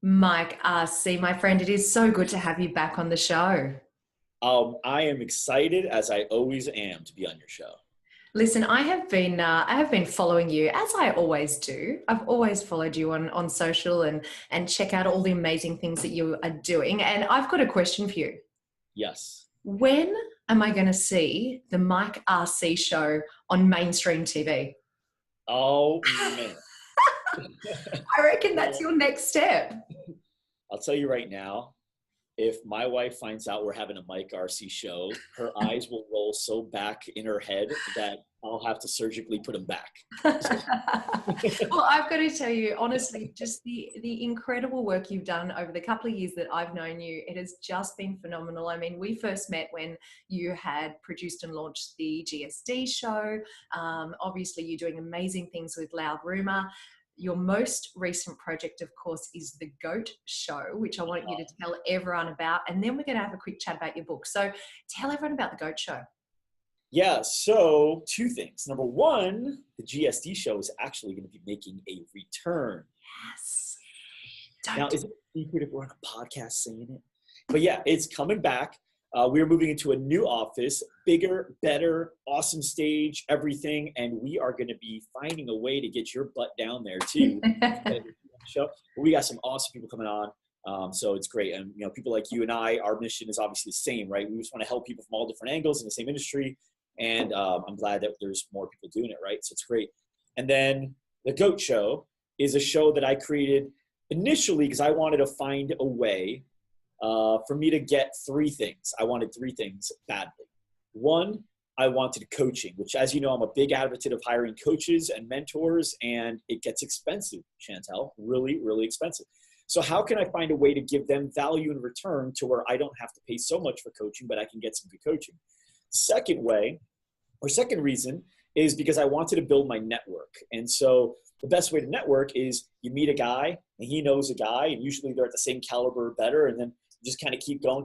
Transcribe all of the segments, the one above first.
Mike Arce, my friend, it is so good to have you back on the show. I am excited, as I always am, to be on your show. Listen, I have been following you as I always do. I've always followed you on social and check out all the amazing things that you are doing. And I've got a question for you. Yes. When am I going to see the Mike RC show on mainstream TV? Oh, man. I reckon that's your next step. I'll tell you right now, if my wife finds out we're having a Mike RC show, her eyes will roll so back in her head that I'll have to surgically put them back. Well, I've got to tell you, honestly, just the incredible work you've done over the couple of years that I've known you, it has just been phenomenal. I mean, we first met when you had produced and launched the GSD show. Obviously, you're doing amazing things with Loud Rumor. Your most recent project, of course, is the G.O.A.T show, which I want you to tell everyone about. And then we're going to have a quick chat about your book. So tell everyone about the G.O.A.T show. Yeah, so two things. Number one, the GSD show is actually going to be making a return. Yes. Now, is it a secret if we're on a podcast saying it? But yeah, it's coming back. We're moving into a new office, bigger, better, awesome stage, everything. And we are going to be finding a way to get your butt down there too. Show. We got some awesome people coming on. So it's great. And, people like you and I, our mission is obviously the same, right? We just want to help people from all different angles in the same industry. And I'm glad that there's more people doing it, right? So it's great. And then the G.O.A.T show is a show that I created initially because I wanted to find a way for me to get three things. I wanted three things badly. One, I wanted coaching, which, as you know, I'm a big advocate of hiring coaches and mentors, and it gets expensive, Chantel, really, really expensive. So how can I find a way to give them value in return to where I don't have to pay so much for coaching, but I can get some good coaching? Second reason is because I wanted to build my network. And so the best way to network is you meet a guy and he knows a guy, and usually they're at the same caliber or better, and then you just kind of keep going.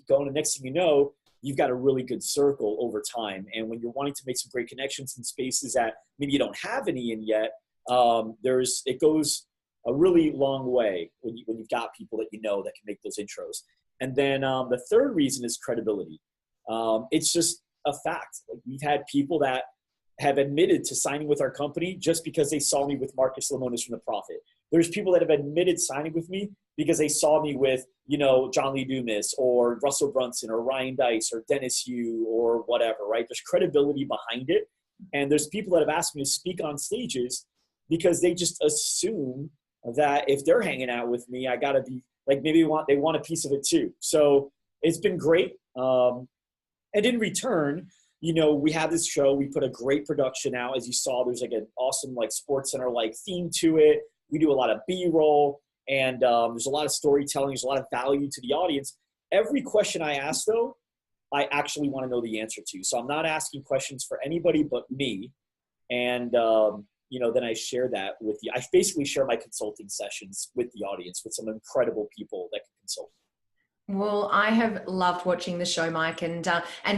And next thing you know, you've got a really good circle over time. And when you're wanting to make some great connections in spaces that maybe you don't have any in yet, it goes a really long way when you've got people that you know that can make those intros. And then the third reason is credibility. It's just a fact. Like, we've had people that have admitted to signing with our company just because they saw me with Marcus Lemonis from The Prophet. There's people that have admitted signing with me because they saw me with, John Lee Dumas or Russell Brunson or Ryan Dice or Dennis Yu or whatever, right? There's credibility behind it. And there's people that have asked me to speak on stages because they just assume that if they're hanging out with me, I gotta be like, maybe they want a piece of it too. So it's been great. And in return, we have this show. We put a great production out. As you saw, there's like an awesome Sports Center theme to it. We do a lot of B-roll, and there's a lot of storytelling. There's a lot of value to the audience. Every question I ask, though, I actually want to know the answer to. So I'm not asking questions for anybody but me. And then I share that with you. I basically share my consulting sessions with the audience with some incredible people that can consult. Well, I have loved watching the show, Mike, and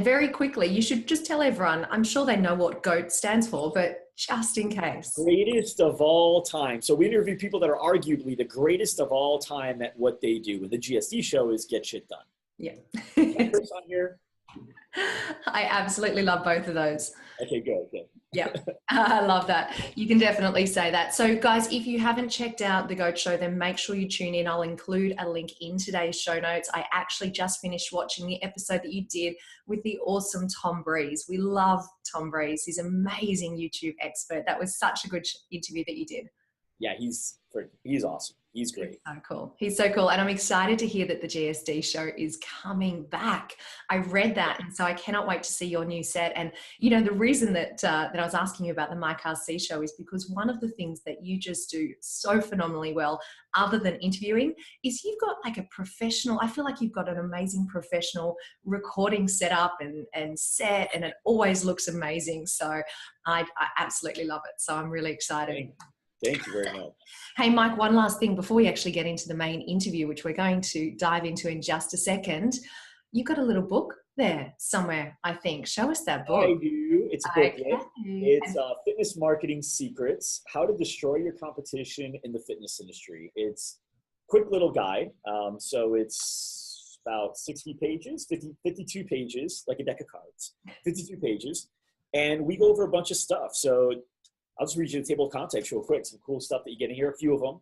very quickly, you should just tell everyone. I'm sure they know what G.O.A.T stands for, but just in case. Greatest of all time. So we interview people that are arguably the greatest of all time at what they do. And the GSD show is get shit done. Yeah. Chris on here? I absolutely love both of those. Okay, good. Yeah, I love that. You can definitely say that. So guys, if you haven't checked out the G.O.A.T show, then make sure you tune in. I'll include a link in today's show notes. I actually just finished watching the episode that you did with the awesome Tom Breeze. We love Tom Breeze. He's an amazing YouTube expert. That was such a good interview that you did. Yeah, he's awesome. He's great. He's so cool. And I'm excited to hear that the GSD show is coming back. I read that. And so I cannot wait to see your new set. And, the reason that I was asking you about the Mike RC show is because one of the things that you just do so phenomenally well, other than interviewing, is you've got a professional, I feel like you've got an amazing professional recording setup and set, and it always looks amazing. So I absolutely love it. So I'm really excited. Thank you very much. Hey, Mike, one last thing before we actually get into the main interview, which we're going to dive into in just a second. You've got a little book there somewhere, I think. Show us that book. I do. It's a booklet. It's Fitness Marketing Secrets, How to Destroy Your Competition in the Fitness Industry. It's quick little guide. So it's about 60 pages, 52 pages, like a deck of cards, 52 pages. And we go over a bunch of stuff. So I'll just read you the table of contents real quick, some cool stuff that you get in here, a few of them.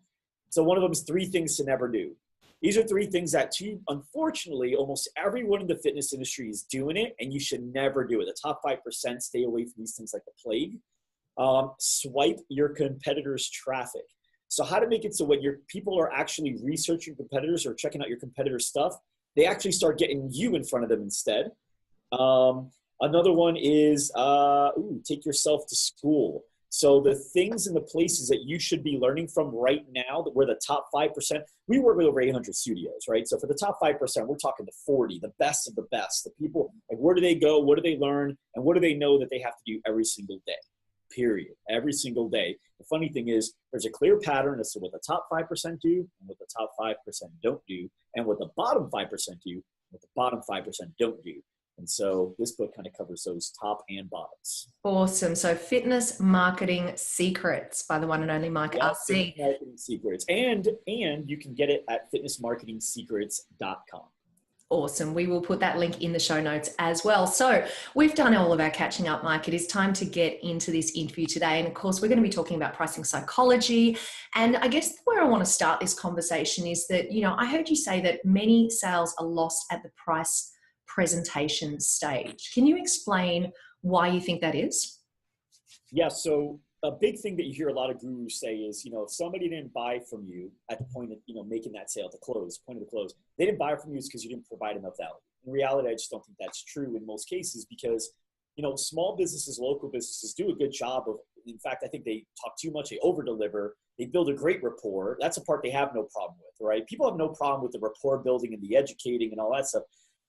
So one of them is 3 things to never do. These are 3 things that, unfortunately, almost everyone in the fitness industry is doing it, and you should never do it. The top 5% stay away from these things like the plague. Swipe your competitors' traffic. So how to make it so when your people are actually researching competitors or checking out your competitors' stuff, they actually start getting you in front of them instead. Another one is take yourself to school. So the things and the places that you should be learning from right now, that we're the top 5%, we work with over 800 studios, right? So for the top 5%, we're talking the 40, the best of the best, the people, like where do they go, what do they learn, and what do they know that they have to do every single day, period, every single day. The funny thing is there's a clear pattern as to what the top 5% do and what the top 5% don't do, and what the bottom 5% do and what the bottom 5% don't do. And so this book kind of covers those top and bottoms. Awesome. So Fitness Marketing Secrets by the one and only Mike Arce. Fitness Marketing Secrets. And you can get it at fitnessmarketingsecrets.com. Awesome. We will put that link in the show notes as well. So we've done all of our catching up, Mike. It is time to get into this interview today. And of course, we're going to be talking about pricing psychology. And I guess where I want to start this conversation is that, I heard you say that many sales are lost at the price presentation stage. Can you explain why you think that is? Yeah, so a big thing that you hear a lot of gurus say is, if somebody didn't buy from you at the point of, making that sale, at the point of the close, they didn't buy from you because you didn't provide enough value. In reality, I just don't think that's true in most cases because, small businesses, local businesses do a good job of, in fact, I think they talk too much, they over-deliver, they build a great rapport. That's a part they have no problem with, right? People have no problem with the rapport building and the educating and all that stuff.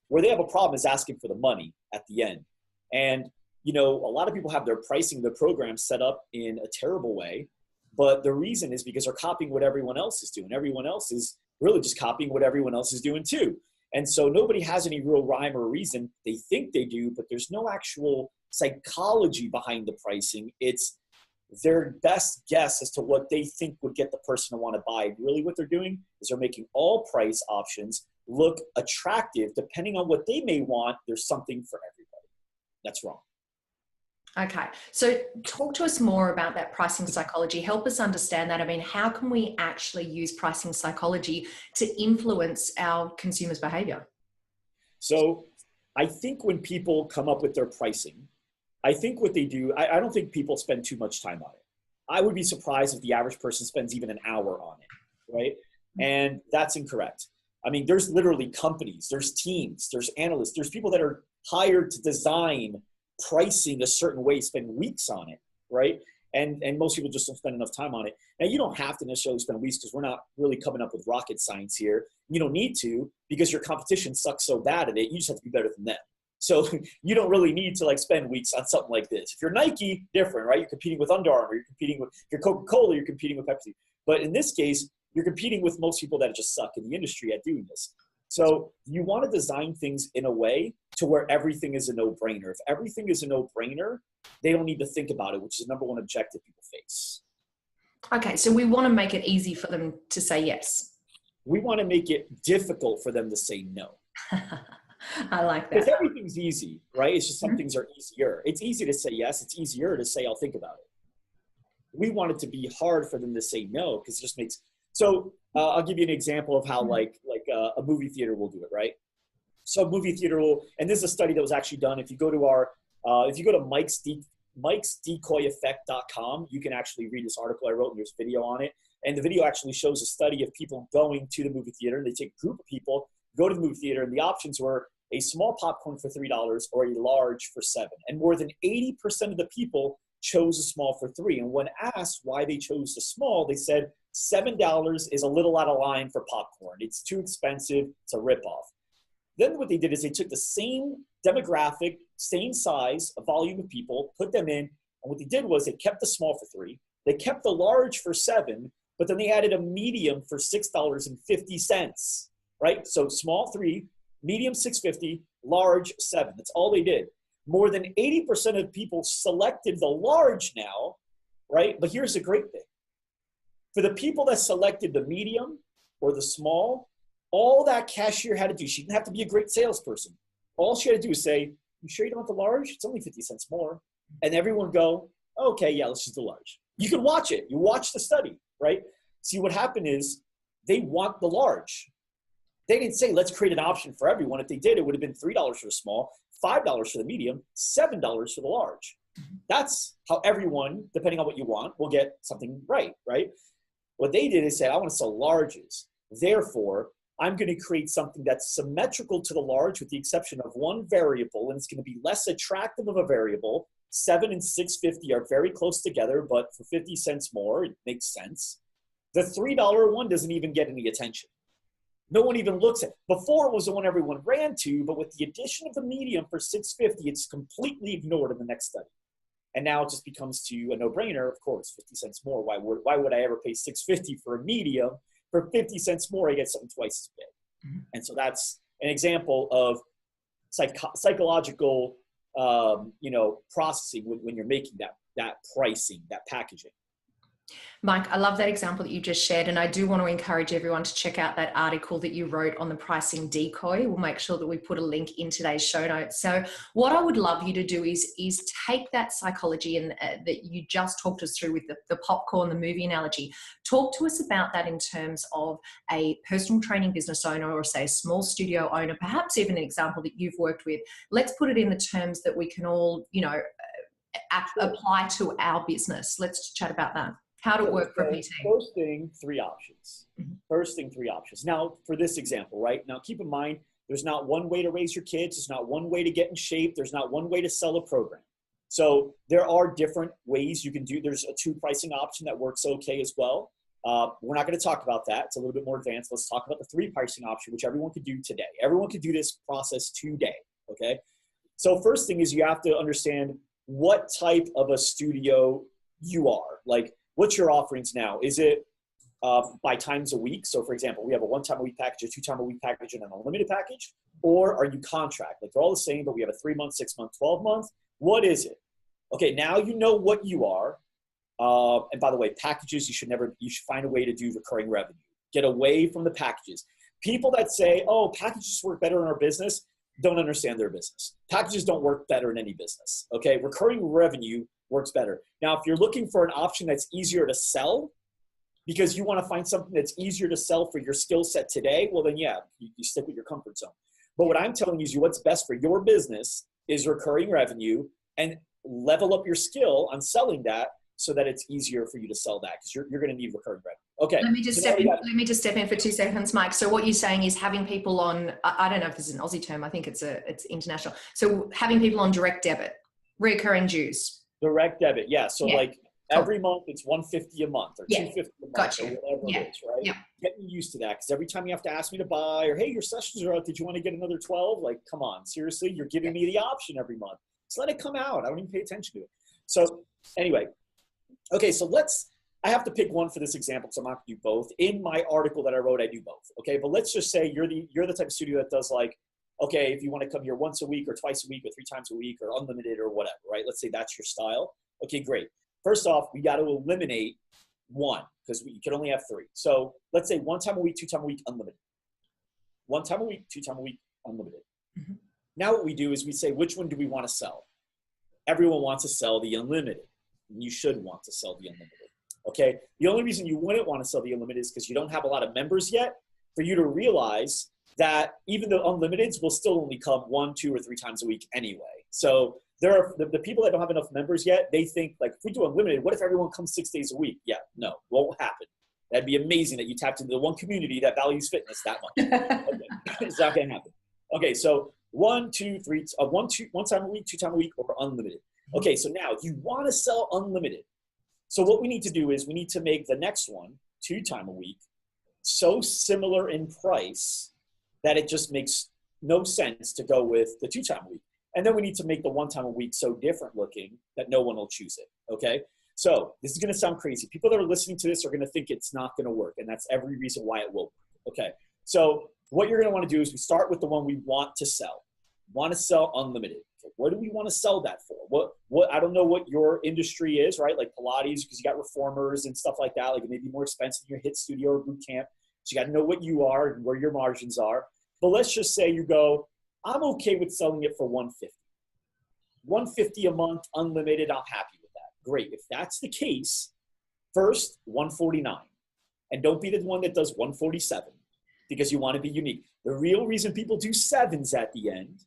Where they have a problem is asking for the money at the end. And, a lot of people have their pricing, their program set up in a terrible way. But the reason is because they're copying what everyone else is doing. Everyone else is really just copying what everyone else is doing too. And so nobody has any real rhyme or reason. They think they do, but there's no actual psychology behind the pricing. It's their best guess as to what they think would get the person to want to buy. Really what they're doing is they're making all price options look attractive. Depending on what they may want, there's something for everybody. That's wrong. Okay. So talk to us more about that pricing psychology. Help us understand that. I mean, how can we actually use pricing psychology to influence our consumers' behavior? So I think when people come up with their pricing, I think what they do, I don't think people spend too much time on it. I would be surprised if the average person spends even an hour on it, right? And that's incorrect. I mean, there's literally companies, there's teams, there's analysts, there's people that are hired to design pricing a certain way, spend weeks on it, right? And most people just don't spend enough time on it. Now, you don't have to necessarily spend weeks because we're not really coming up with rocket science here. You don't need to because your competition sucks so bad at it. You just have to be better than them. So you don't really need to spend weeks on something like this. If you're Nike, different, right? You're competing with Under Armour, you're competing with, if you're Coca-Cola, you're competing with Pepsi. But in this case, you're competing with most people that just suck in the industry at doing this. So you want to design things in a way to where everything is a no-brainer. If everything is a no-brainer, they don't need to think about it, which is the number one objective people face. Okay, so we want to make it easy for them to say yes. We want to make it difficult for them to say no. I like that. Because everything's easy, right? It's just some things are easier. It's easy to say yes. It's easier to say, I'll think about it. We want it to be hard for them to say no because it just makes... So I'll give you an example of how like a movie theater will do it, right? So movie theater will, and this is a study that was actually done. If you go to Mike's Decoy.com, you can actually read this article I wrote and there's video on it. And the video actually shows a study of people going to the movie theater. And they take a group of people, go to the movie theater, and the options were a small popcorn for $3 or a large for $7. And more than 80% of the people chose a small for $3. And when asked why they chose the small, they said $7 is a little out of line for popcorn. It's too expensive. It's a ripoff. Then what they did is they took the same demographic, same size, a volume of people, put them in, and what they did was they kept the small for $3, they kept the large for $7, but then they added a medium for $6.50, right? So small $3, medium $6.50, large $7. That's all they did. More than 80% of people selected the large now, right? But here's the great thing. For the people that selected the medium, or the small, all that cashier had to do, she didn't have to be a great salesperson. All she had to do is say, you sure you don't want the large? It's only 50 cents more. And everyone go, okay, yeah, let's use the large. You can watch it. You watch the study, right? See, what happened is they want the large. They didn't say, let's create an option for everyone. If they did, it would have been $3 for the small, $5 for the medium, $7 for the large. That's how everyone, depending on what you want, will get something right? What they did is said, I want to sell larges. Therefore, I'm going to create something that's symmetrical to the large with the exception of one variable, and it's going to be less attractive of a variable. 7 and 650 are very close together, but for 50 cents more, it makes sense. The $3 one doesn't even get any attention. No one even looks at it. Before, it was the one everyone ran to, but with the addition of the medium for 650, it's completely ignored in the next study. And now it just becomes to a no-brainer. Of course, 50 cents more. Why would I ever pay $6.50 for a medium? For 50 cents more, I get something twice as big. Mm-hmm. And so that's an example of psychological, processing when you're making that pricing, that packaging. Mike, I love that example that you just shared, and I do want to encourage everyone to check out that article that you wrote on the pricing decoy. We'll make sure that we put a link in today's show notes. So what I would love you to do is take that psychology and that you just talked us through with the popcorn, the movie analogy. Talk to us about that in terms of a personal training business owner, or say a small studio owner, perhaps even an example that you've worked with. Let's put it in the terms that we can all, apply to our business. Let's chat about that. How to work for a PT. First thing, 3 options. Now, for this example, right? Now, keep in mind, there's not one way to raise your kids. There's not one way to get in shape. There's not one way to sell a program. So there are different ways you can do. There's a 2 pricing option that works okay as well. We're not going to talk about that. It's a little bit more advanced. Let's talk about the 3 pricing option, which everyone could do today. Everyone could do this process today, okay? So first thing is you have to understand what type of a studio you are. Like, what's your offerings now? Is it by times a week? So for example, we have a 1-time-a-week package, a 2-time-a-week package, and an unlimited package. Or are you contract? Like, they're all the same, but we have a 3-month, 6-month, 12-month. What is it? Okay, now you know what you are. And by the way, packages, you should find a way to do recurring revenue. Get away from the packages. People that say, oh, packages work better in our business, don't understand their business. Packages don't work better in any business, okay? Recurring revenue works better. Now, if you're looking for an option that's easier to sell because you want to find something that's easier to sell for your skill set today, well then yeah, you stick with your comfort zone. But what I'm telling you is what's best for your business is recurring revenue, and level up your skill on selling that so that it's easier for you to sell that, because you're going to need recurring revenue. Okay. Let me just step in for 2 seconds, Mike. So what you're saying is having people on, I don't know if this is an Aussie term, I think it's international. So having people on direct debit, recurring dues. Direct debit, yeah. So every month it's $150 a month or $250 a month or whatever it is, right? Yeah. Getting used to that, because every time you have to ask me to buy, or hey, your sessions are out, did you want to get another 12? Like, come on, seriously, you're giving me the option every month. Just let it come out. I don't even pay attention to it. So anyway, okay, so I have to pick one for this example, so I'm not going to do both. In my article that I wrote, I do both. Okay, but let's just say you're the type of studio that does, like, okay, if you want to come here once a week or twice a week or 3 times a week or unlimited or whatever, right? Let's say that's your style. Okay, great. First off, we got to eliminate 1, because you can only have 3. So let's say 1 time a week, 2 time a week, unlimited. 1 time a week, 2 time a week, unlimited. Mm-hmm. Now what we do is we say, which one do we want to sell? Everyone wants to sell the unlimited. And you should want to sell the unlimited. Okay? The only reason you wouldn't want to sell the unlimited is because you don't have a lot of members yet, for you to realize that even the unlimiteds will still only come 1, 2, or 3 times a week anyway. So there are the people that don't have enough members yet, they think, like, if we do unlimited, what if everyone comes 6 days a week? Yeah, no, won't happen. That'd be amazing that you tapped into the one community that values fitness that much. Okay. It's not going to happen. Okay, so 1, 2, 3, 1 time a week, 2 time a week, or unlimited. Okay, so now you want to sell unlimited. So what we need to do is we need to make the next one, 2 time a week, so similar in price that it just makes no sense to go with the 2 time a week. And then we need to make the 1 time a week so different looking that no one will choose it, okay? So this is gonna sound crazy. People that are listening to this are gonna think it's not gonna work, and that's every reason why it will work, okay? So what you're gonna wanna do is we start with the one we want to sell. Want to sell unlimited. Okay, what do we wanna sell that for? What I don't know what your industry is, right? Like Pilates, because you got reformers and stuff like that, like it may be more expensive than your HIIT studio or boot camp. So you got to know what you are and where your margins are. But let's just say you go, I'm okay with selling it for 150. 150 a month, unlimited, I'm happy with that. Great. If that's the case, first, 149. And don't be the one that does 147 because you want to be unique. The real reason people do sevens at the end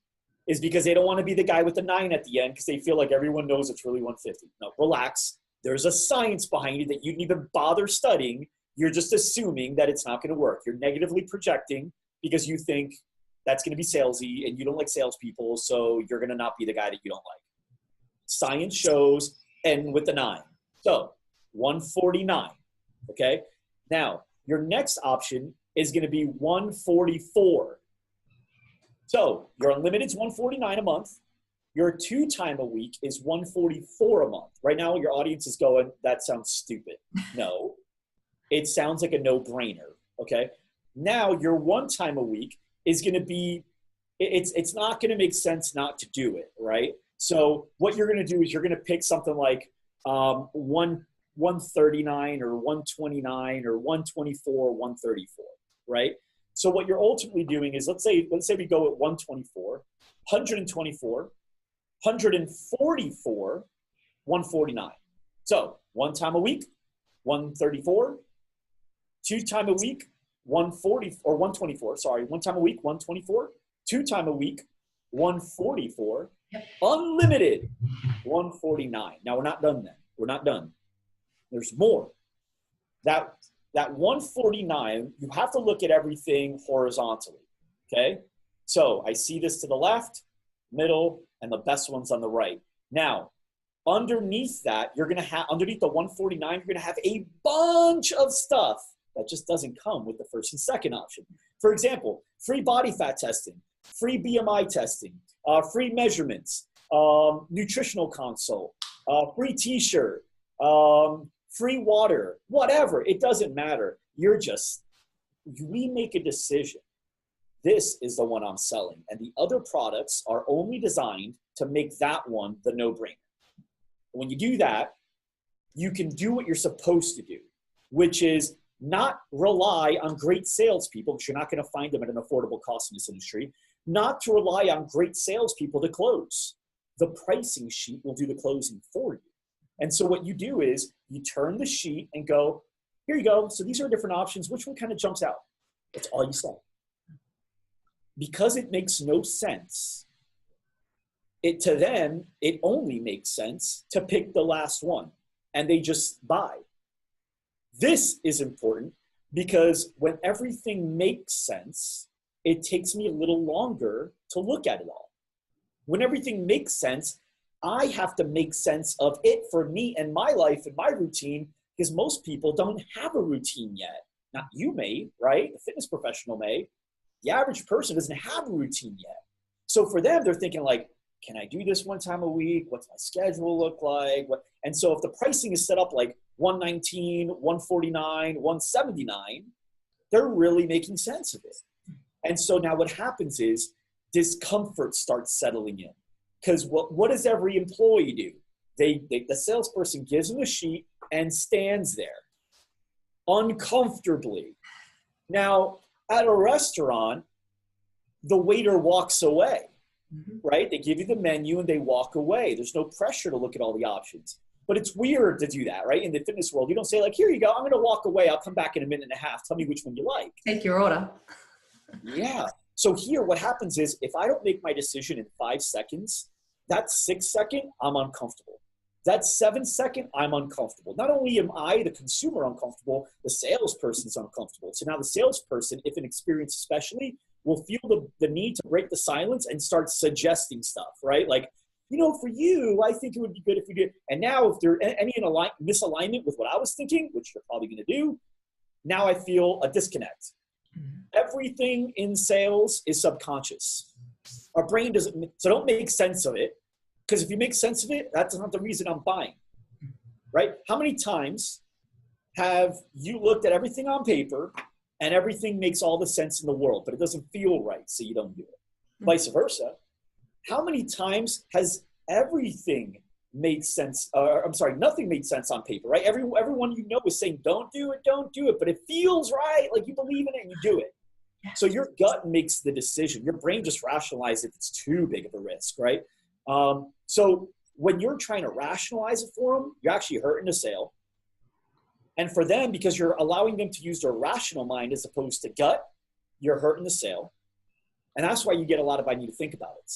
is because they don't want to be the guy with the 9 at the end because they feel like everyone knows it's really 150. No, relax. There's a science behind it that you didn't even bother studying. You're just assuming that it's not going to work. You're negatively projecting because you think that's going to be salesy and you don't like salespeople, so you're going to not be the guy that you don't like. Science shows end with the 9. So 149, okay? Now, your next option is going to be 144. So your unlimited is 149 a month. Your 2 time a week is 144 a month. Right now, your audience is going, that sounds stupid. No, it sounds like a no-brainer, okay? Now, your 1 time a week is going to be, it's not going to make sense not to do it, right? So what you're going to do is you're going to pick something like 139 or 129 or 124, 134, right? So what you're ultimately doing is, let's say we go at 124, 124, 144, 149. So 1 time a week, 134, 2 time a week, 140 or 124, sorry, 1 time a week, 124, 2 time a week, 144, unlimited, 149. Now we're not done then. We're not done. There's more. That 149, you have to look at everything horizontally, okay? So I see this to the left, middle, and the best one's on the right. Now, underneath that, you're gonna have, underneath the 149, you're gonna have a bunch of stuff that just doesn't come with the first and second option. For example, free body fat testing, free BMI testing, free measurements, nutritional consult, free t-shirt, free water, whatever. It doesn't matter. We make a decision. This is the one I'm selling. And the other products are only designed to make that one the no-brainer. When you do that, you can do what you're supposed to do, which is not rely on great salespeople, because you're not going to find them at an affordable cost in this industry, not to rely on great salespeople to close. The pricing sheet will do the closing for you. And so what you do is you turn the sheet and go, here you go. So these are different options. Which one kind of jumps out? That's all you say. Because it makes no sense, to them, it only makes sense to pick the last one. And they just buy. This is important because when everything makes sense, it takes me a little longer to look at it all. When everything makes sense, I have to make sense of it for me and my life and my routine, because most people don't have a routine yet. Now, you may, right? A fitness professional may. The average person doesn't have a routine yet. So for them, they're thinking like, can I do this 1 time a week? What's my schedule look like? And so if the pricing is set up like 119, 149, 179, they're really making sense of it. And so now what happens is discomfort starts settling in. Because what does every employee do? The salesperson gives them a sheet and stands there uncomfortably. Now, at a restaurant, the waiter walks away, right? They give you the menu and they walk away. There's no pressure to look at all the options. But it's weird to do that, right? In the fitness world, you don't say like, here you go, I'm going to walk away. I'll come back in a minute and a half. Tell me which one you like. Take your order. Yeah. So here what happens is if I don't make my decision in 5 seconds, that 6 second, I'm uncomfortable. That 7 second, I'm uncomfortable. Not only am I, the consumer, uncomfortable, the salesperson's uncomfortable. So now the salesperson, if inexperienced especially, will feel the need to break the silence and start suggesting stuff, right? Like, you know, for you, I think it would be good if we did. And now if there's any misalignment with what I was thinking, which you're probably going to do, now I feel a disconnect. Everything in sales is subconscious. Our brain doesn't, so don't make sense of it. Because if you make sense of it, that's not the reason I'm buying, right? How many times have you looked at everything on paper and everything makes all the sense in the world, but it doesn't feel right, so you don't do it? Vice versa. How many times has everything made sense. I'm sorry, nothing made sense on paper, right? Everyone you know is saying, don't do it, but it feels right. Like you believe in it and you do it. So your gut makes the decision. Your brain just rationalizes if it's too big of a risk, right? So when you're trying to rationalize it for them, you're actually hurting the sale. And for them, because you're allowing them to use their rational mind as opposed to gut, you're hurting the sale. And that's why you get a lot of I need to think about it.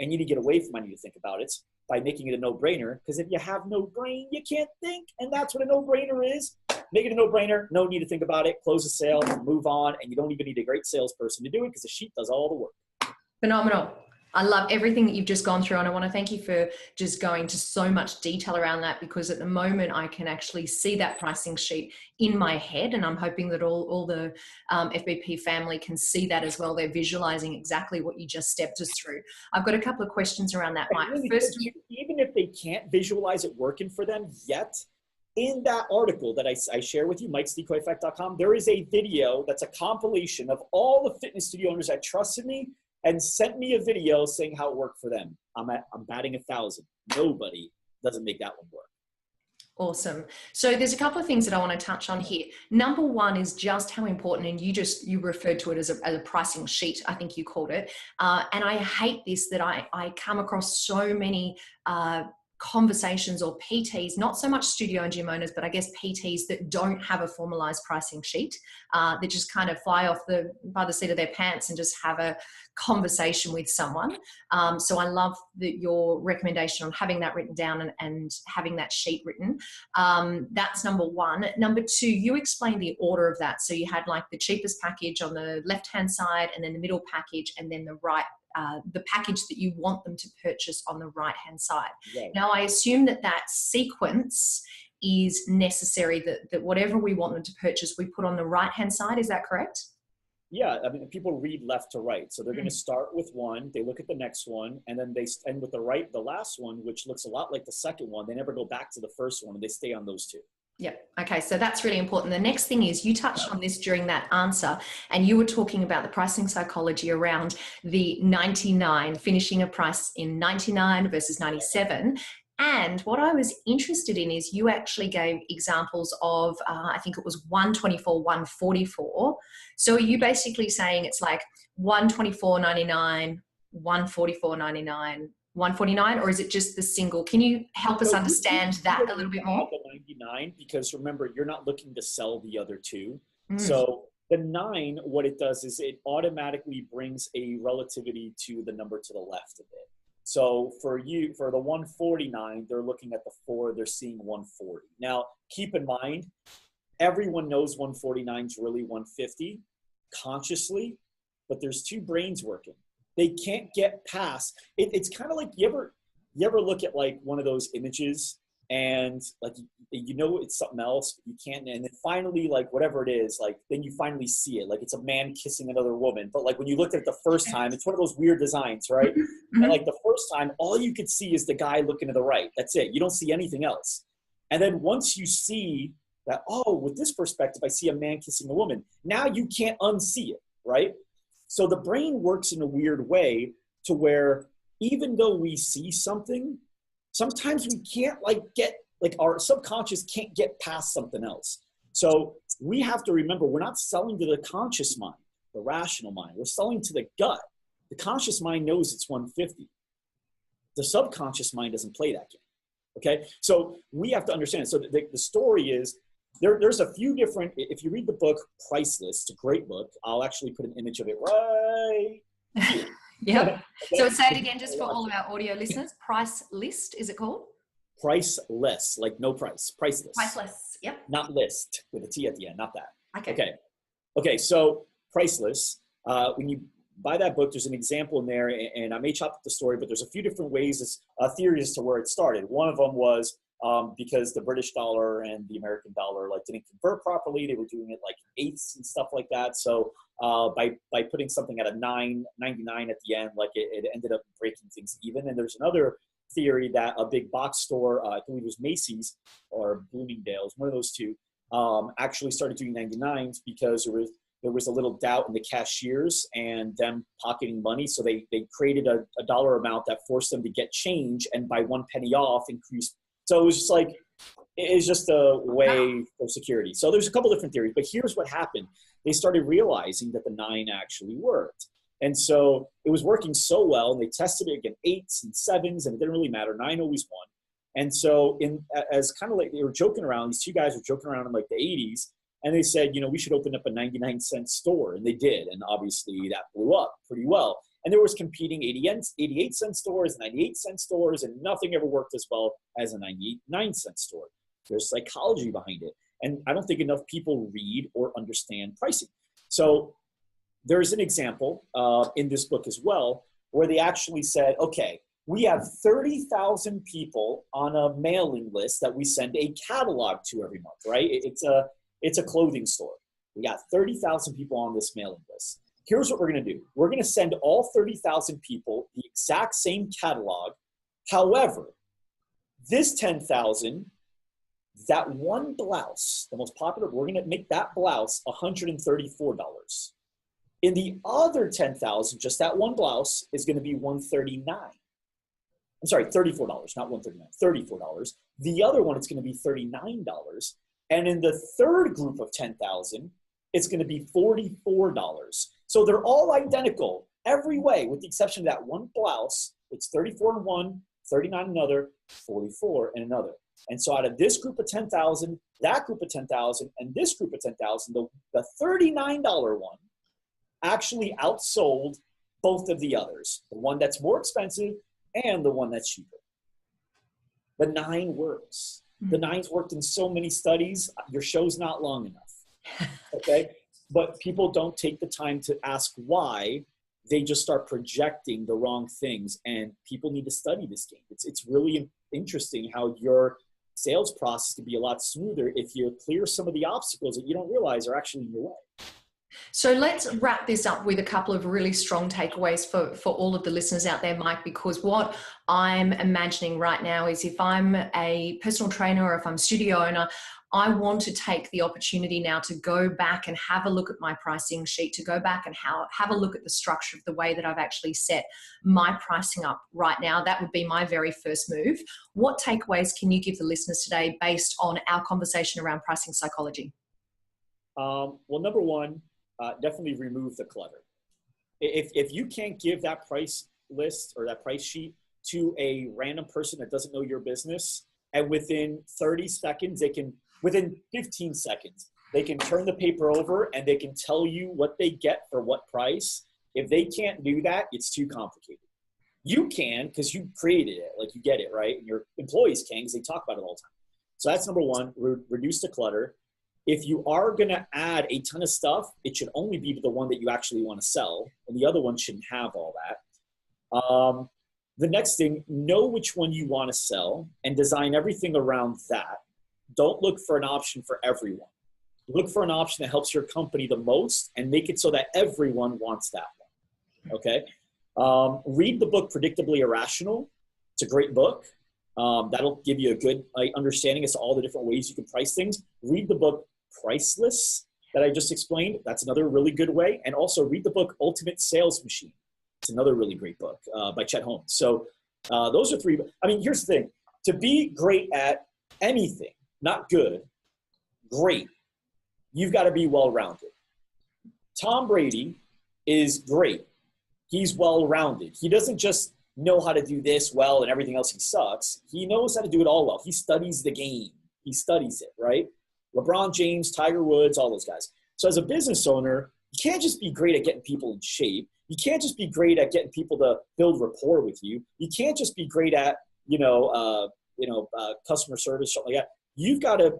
And you need to get away from I need to think about it by making it a no-brainer. Because if you have no brain, you can't think. And that's what a no-brainer is. Make it a no-brainer, no need to think about it, close the sale, move on, and you don't even need a great salesperson to do it because the sheet does all the work. Phenomenal. I love everything that you've just gone through, and I want to thank you for just going to so much detail around that, because at the moment I can actually see that pricing sheet in my head, and I'm hoping that all the FBP family can see that as well. They're visualizing exactly what you just stepped us through. I've got a couple of questions around that, Mike. Really, first, even if they can't visualize it working for them yet, in that article that I share with you, mikesdecoyeffect.com, there is a video that's a compilation of all the fitness studio owners that trusted me and sent me a video saying how it worked for them. I'm batting 1,000. Nobody doesn't make that one work. Awesome. So there's a couple of things that I want to touch on here. Number one is just how important, and you referred to it as a pricing sheet, I think you called it. And I hate this, that I come across so many conversations or PTs, not so much studio and gym owners, but I guess PTs that don't have a formalized pricing sheet, that just kind of fly off by the seat of their pants and just have a conversation with someone. So I love your recommendation on having that written down and having that sheet written. That's number one. Number two, you explained the order of that. So you had like the cheapest package on the left-hand side, and then the middle package, and then the package that you want them to purchase on the right-hand side. Right. Now, I assume that sequence is necessary, that whatever we want them to purchase, we put on the right-hand side. Is that correct? Yeah, I mean, people read left to right. So they're going to start with one, they look at the next one, and then they end with the last one, which looks a lot like the second one. They never go back to the first one, and they stay on those two. Yeah. Okay. So that's really important. The next thing is, you touched on this during that answer, and you were talking about the pricing psychology around the 99, finishing a price in 99 versus 97. And what I was interested in is you actually gave examples of, I think it was 124, 144. So are you basically saying it's like 124.99, 144.99, 149, or is it just the single? Can you help us understand that a little bit more? The 99, because remember, you're not looking to sell the other two. So the 9, what it does is it automatically brings a relativity to the number to the left of it. So for the 149, they're looking at the 4, they're seeing 140. Now, keep in mind, everyone knows 149 is really 150 consciously, but there's two brains working. They can't get past it. It's kind of like, you ever look at like one of those images and like, you know, it's something else, but you can't, and then finally, like whatever it is, like then you finally see it, like it's a man kissing another woman. But like when you looked at it the first time, it's one of those weird designs, right? And like the first time, all you could see is the guy looking to the right. That's it. You don't see anything else. And then once you see that, oh, with this perspective, I see a man kissing a woman. Now you can't unsee it, right? So the brain works in a weird way to where even though we see something, sometimes we can't our subconscious can't get past something else. So we have to remember, we're not selling to the conscious mind, the rational mind. We're selling to the gut. The conscious mind knows it's 150. The subconscious mind doesn't play that game. Okay, so we have to understand. So the story is, there's a few different, if you read the book Priceless, it's a great book. I'll actually put an image of it right here. Yep. So say it again, just for all of our audio listeners. Price list, is it called? Priceless, like no price. Priceless. Priceless, yep. Not list, with a T at the end, not that. Okay. Okay, so Priceless, when you buy that book, there's an example in there, and I may chop up the story, but there's a few different ways, theories as to where it started. One of them was because the British dollar and the American dollar didn't convert properly. They were doing it like eighths and stuff like that. So by putting something at a 9.99 at the end, it ended up breaking things even. And there's another theory that a big box store, I believe it was Macy's or Bloomingdale's, one of those two, actually started doing 99s because there was a little doubt in the cashiers and them pocketing money. So they created a dollar amount that forced them to get change, and by 1 penny off increased. So it was just like, it's just a way for security. So there's a couple different theories, but here's what happened. They started realizing that the 9 actually worked. And so it was working so well, and they tested it against 8s and 7s, and it didn't really matter. 9 always won. And so as kind of like they were joking around, these two guys were joking around in like the 80s, and they said, we should open up a 99-cent store. And they did. And obviously that blew up pretty well. And there was competing 88-cent stores, 98-cent stores, and nothing ever worked as well as a 99-cent store. There's psychology behind it. And I don't think enough people read or understand pricing. So there's an example in this book as well, where they actually said, okay, we have 30,000 people on a mailing list that we send a catalog to every month, right? It's a clothing store. We got 30,000 people on this mailing list. Here's what we're going to do. We're going to send all 30,000 people the exact same catalog. However, this 10,000, that one blouse, the most popular, we're going to make that blouse $134. In the other 10,000, just that one blouse is going to be $139. I'm sorry, $34, not $139, $34. The other one, it's going to be $39. And in the third group of 10,000, it's going to be $44. So they're all identical every way, with the exception of that one blouse. It's $34 in one, $39 in another, $44 in another. And so out of this group of 10,000, that group of 10,000, and this group of 10,000, the $39 one actually outsold both of the others, the one that's more expensive and the one that's cheaper. The 9 works. The 9's worked in so many studies. Your show's not long enough, okay? But people don't take the time to ask why. They just start projecting the wrong things, and people need to study this game. It's really interesting how your sales process can be a lot smoother if you clear some of the obstacles that you don't realize are actually in your way. So let's wrap this up with a couple of really strong takeaways for all of the listeners out there, Mike, because what I'm imagining right now is if I'm a personal trainer or if I'm a studio owner, I want to take the opportunity now to go back and have a look at my pricing sheet, to go back and have a look at the structure of the way that I've actually set my pricing up right now. That would be my very first move. What takeaways can you give the listeners today based on our conversation around pricing psychology? Well, number one, definitely remove the clutter. If you can't give that price list or that price sheet to a random person that doesn't know your business, and within 30 seconds, within 15 seconds, they can turn the paper over and they can tell you what they get for what price. If they can't do that, it's too complicated. You can, because you created it, like you get it, right? And your employees can, because they talk about it all the time. So that's number one, reduce the clutter. If you are going to add a ton of stuff, it should only be the one that you actually want to sell, and the other one shouldn't have all that. The next thing, know which one you want to sell and design everything around that. Don't look for an option for everyone. Look for an option that helps your company the most and make it so that everyone wants that one, okay? Read the book Predictably Irrational. It's a great book. That'll give you a good understanding as to all the different ways you can price things. Read the book Priceless that I just explained. That's another really good way. And also read the book Ultimate Sales Machine. It's another really great book by Chet Holmes. So those are 3. I mean, here's the thing. To be great at anything, not good, great, you've got to be well-rounded. Tom Brady is great. He's well-rounded. He doesn't just know how to do this well and everything else he sucks. He knows how to do it all well. He studies the game. He studies it, right? LeBron James, Tiger Woods, all those guys. So as a business owner, you can't just be great at getting people in shape. You can't just be great at getting people to build rapport with you. You can't just be great at, customer service, something like that. You've got to,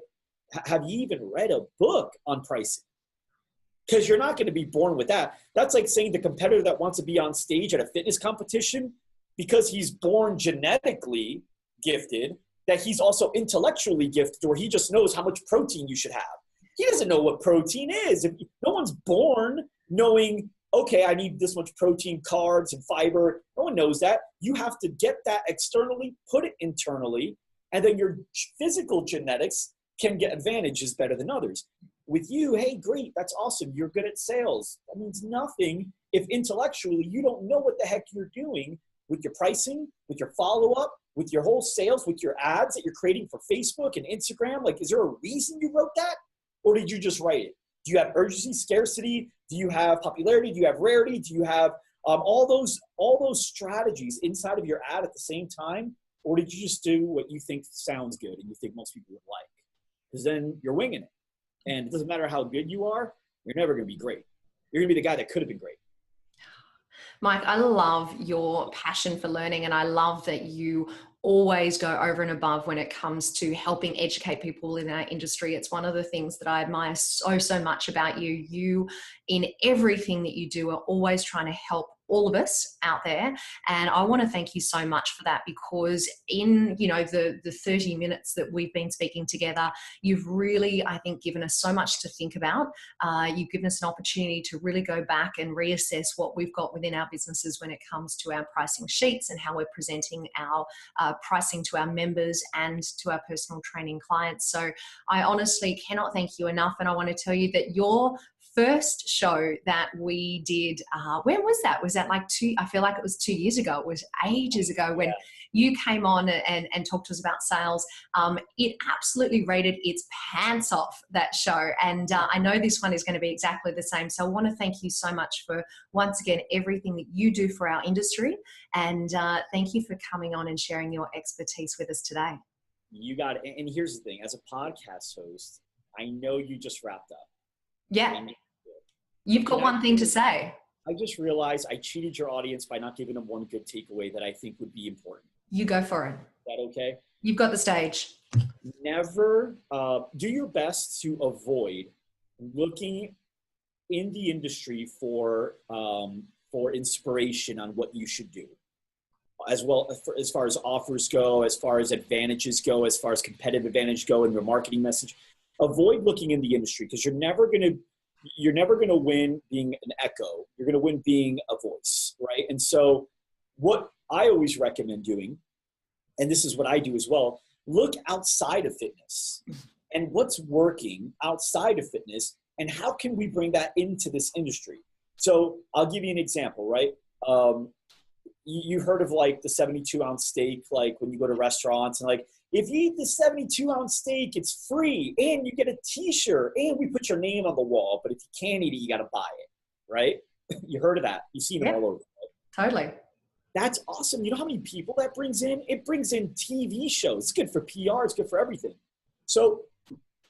have you even read a book on pricing? Because you're not going to be born with that. That's like saying the competitor that wants to be on stage at a fitness competition, because he's born genetically gifted, that he's also intellectually gifted, or he just knows how much protein you should have. He doesn't know what protein is. No one's born knowing, okay, I need this much protein, carbs, and fiber. No one knows that. You have to get that externally, put it internally, and then your physical genetics can get advantages better than others. with you, hey, great, that's awesome. You're good at sales. That means nothing if intellectually you don't know what the heck you're doing with your pricing, with your follow-up, with your whole sales, with your ads that you're creating for Facebook and Instagram. Like, is there a reason you wrote that? Or did you just write it? Do you have urgency, scarcity? Do you have popularity? Do you have rarity? Do you have all those strategies inside of your ad at the same time? Or did you just do what you think sounds good and you think most people would like? Because then you're winging it. And it doesn't matter how good you are, you're never going to be great. You're going to be the guy that could have been great. Mike, I love your passion for learning, and I love that you always go over and above when it comes to helping educate people in our industry. It's one of the things that I admire so much about you. You, in everything that you do, are always trying to help all of us out there. And I want to thank you so much for that, because in, the 30 minutes that we've been speaking together, you've really, I think, given us so much to think about. You've given us an opportunity to really go back and reassess what we've got within our businesses when it comes to our pricing sheets and how we're presenting our pricing to our members and to our personal training clients. So I honestly cannot thank you enough. And I want to tell you that your first show that we did, when was that? Was that like I feel like it was 2 years ago. It was ages ago when you came on and talked to us about sales. It absolutely rated its pants off, that show. And I know this one is going to be exactly the same. So I want to thank you so much for, once again, everything that you do for our industry. And thank you for coming on and sharing your expertise with us today. You got it. And here's the thing. As a podcast host, I know you just wrapped up. Yeah. You've got one thing to say. I just realized I cheated your audience by not giving them one good takeaway that I think would be important. You go for it. Is that okay? You've got the stage. Never do your best to avoid looking in the industry for inspiration on what you should do, as well as far as offers go, as far as advantages go, as far as competitive advantage go in your marketing message. Avoid looking in the industry, because you're never going to win being an echo. You're going to win being a voice, right? And so what I always recommend doing, and this is what I do as well, look outside of fitness and what's working outside of fitness, and how can we bring that into this industry? So I'll give you an example, right? You heard of like the 72-ounce steak, like when you go to restaurants, and like, if you eat the 72-ounce steak, it's free, and you get a t-shirt, and we put your name on the wall. But if you can't eat it, you got to buy it, right? You heard of that. You've seen them all over. Right? Totally. That's awesome. You know how many people that brings in? It brings in TV shows. It's good for PR. It's good for everything. So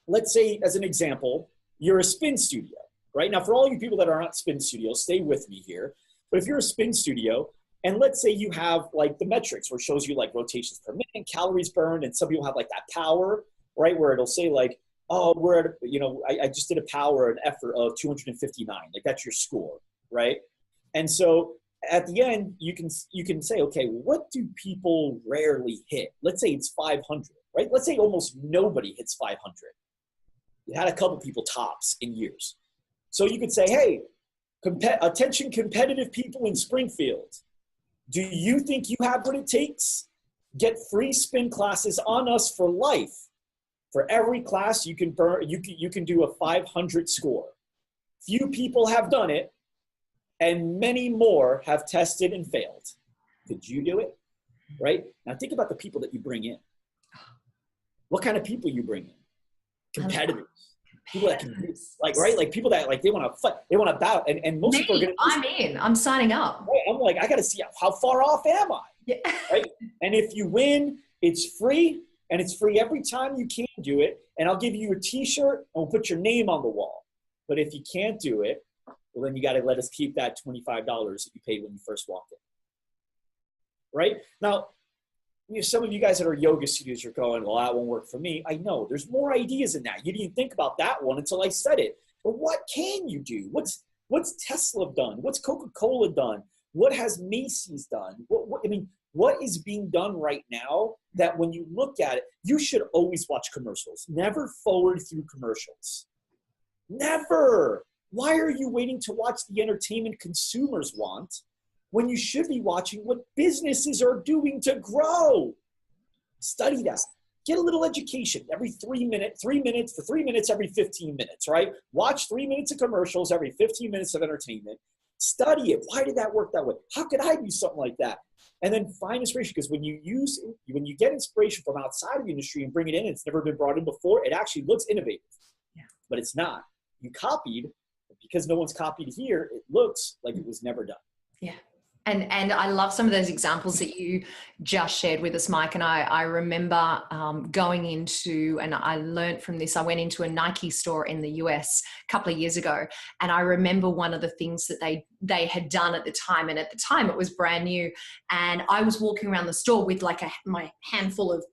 let's say, as an example, you're a spin studio, right? Now, for all you people that are not spin studios, stay with me here. But if you're a spin studio, and let's say you have like the metrics where it shows you like rotations per minute, calories burned, and some people have like that power, right? Where it'll say like, oh, we're at, I just did a power, an effort of 259. Like that's your score, right? And so at the end, you can say, okay, what do people rarely hit? Let's say it's 500, right? Let's say almost nobody hits 500. You had a couple people tops in years. So you could say, hey, attention competitive people in Springfield. Do you think you have what it takes? Get free spin classes on us for life. For every class you can do a 500 score. Few people have done it, and many more have tested and failed. Could you do it? Right? Now think about the people that you bring in. What kind of people you bring in? Competitors. People that can, like, right? Like people that like, they want to fight, they want to battle. And most people are going to. I'm in. I'm signing up. Right? I'm like, I got to see how far off am I? Yeah. Right? And if you win, it's free, and it's free every time you can do it. And I'll give you a t-shirt, and we'll put your name on the wall. But if you can't do it, well, then you got to let us keep that $25 that you paid when you first walked in. Right? Now, some of you guys that are yoga studios are going, well, that won't work for me. I know. There's more ideas in that. You didn't think about that one until I said it. But what can you do? What's Tesla done? What's Coca-Cola done? What has Macy's done? What is being done right now that when you look at it, you should always watch commercials. Never forward through commercials. Never. Why are you waiting to watch the entertainment consumers want when you should be watching what businesses are doing to grow? Study that. get a little education every 3 minutes, for 3 minutes every 15 minutes, right? Watch 3 minutes of commercials every 15 minutes of entertainment. Study it. Why did that work that way? How could I do something like that? And then find inspiration, because when you get inspiration from outside of the industry and bring it in, it's never been brought in before, it actually looks innovative. Yeah. But it's not. You copied, because no one's copied here, it looks like it was never done. Yeah. And I love some of those examples that you just shared with us, Mike. And I remember going into, and I learned from this, I went into a Nike store in the US a couple of years ago. And I remember one of the things that they had done at the time. And at the time it was brand new. And I was walking around the store with like my handful of,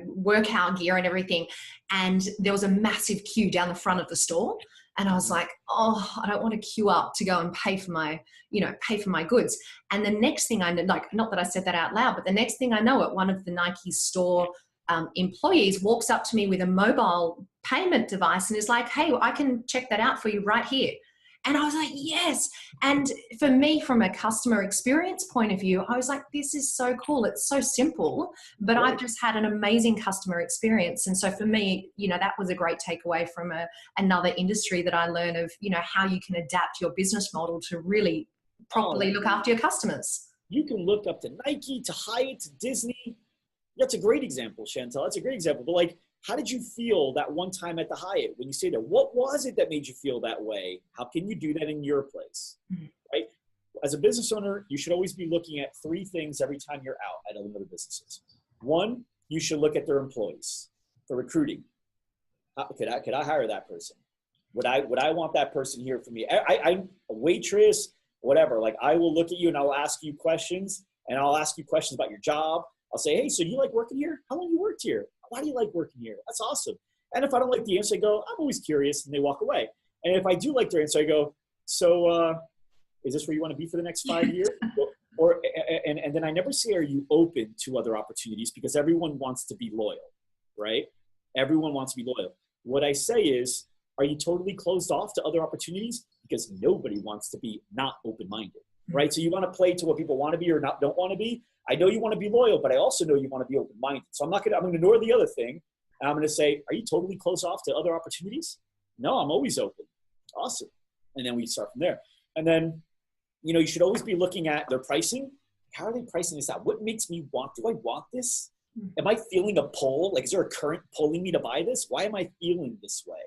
workout gear and everything. And there was a massive queue down the front of the store. And I was like, oh, I don't want to queue up to go and pay for my goods. And the next thing I know, like, not that I said that out loud, but the next thing I know, one of the Nike store employees walks up to me with a mobile payment device and is like, hey, I can check that out for you right here. And I was like, yes. And for me, from a customer experience point of view, I was like, this is so cool. It's so simple, but I've just had an amazing customer experience. And so for me, that was a great takeaway from another industry that I learned of, how you can adapt your business model to really properly look after your customers. You can look up to Nike, to Hyatt, to Disney. That's a great example, Chantel. That's a great example. But like, how did you feel that one time at the Hyatt when you stayed there? What was it that made you feel that way? How can you do that in your place, right? As a business owner, you should always be looking at 3 things every time you're out at other businesses. 1, you should look at their employees, the recruiting. Could I hire that person? Would I want that person here for me? I'm a waitress, whatever. Like, I will look at you and I'll ask you questions, and I'll ask you questions about your job. I'll say, hey, so do you like working here? How long have you worked here? Why do you like working here? That's awesome. And if I don't like the answer, I go, I'm always curious, and they walk away. And if I do like their answer, I go, so is this where you want to be for the next 5 years? And then I never say, are you open to other opportunities? Because everyone wants to be loyal, right? Everyone wants to be loyal. What I say is, are you totally closed off to other opportunities? Because nobody wants to be not open-minded, right? So you want to play to what people want to be or don't want to be. I know you want to be loyal, but I also know you want to be open-minded. So I'm going to ignore the other thing. And I'm going to say, are you totally closed off to other opportunities? No, I'm always open. Awesome. And then we start from there. And then, you should always be looking at their pricing. How are they pricing this out? What makes me do I want this? Am I feeling a pull? Like, is there a current pulling me to buy this? Why am I feeling this way?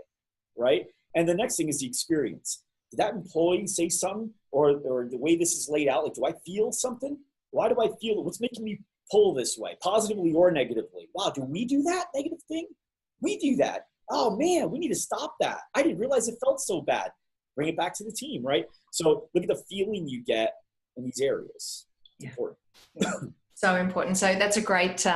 Right? And the next thing is the experience. Did that employee say something, or the way this is laid out? Like, do I feel something? Why do I feel it? What's making me pull this way, positively or negatively? Wow, do we do that negative thing? We do that. Oh man, we need to stop that. I didn't realize it felt so bad. Bring it back to the team, right? So look at the feeling you get in these areas. It's important. So important. So that's a great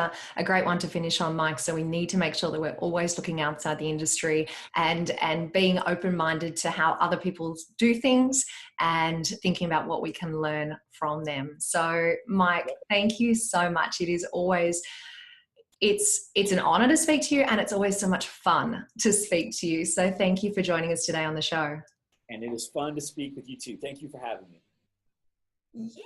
one to finish on, Mike. So we need to make sure that we're always looking outside the industry and being open-minded to how other people do things and thinking about what we can learn from them. So Mike, thank you so much. It is always, it's an honor to speak to you, and it's always so much fun to speak to you. So thank you for joining us today on the show. And it is fun to speak with you too. Thank you for having me. Yeah.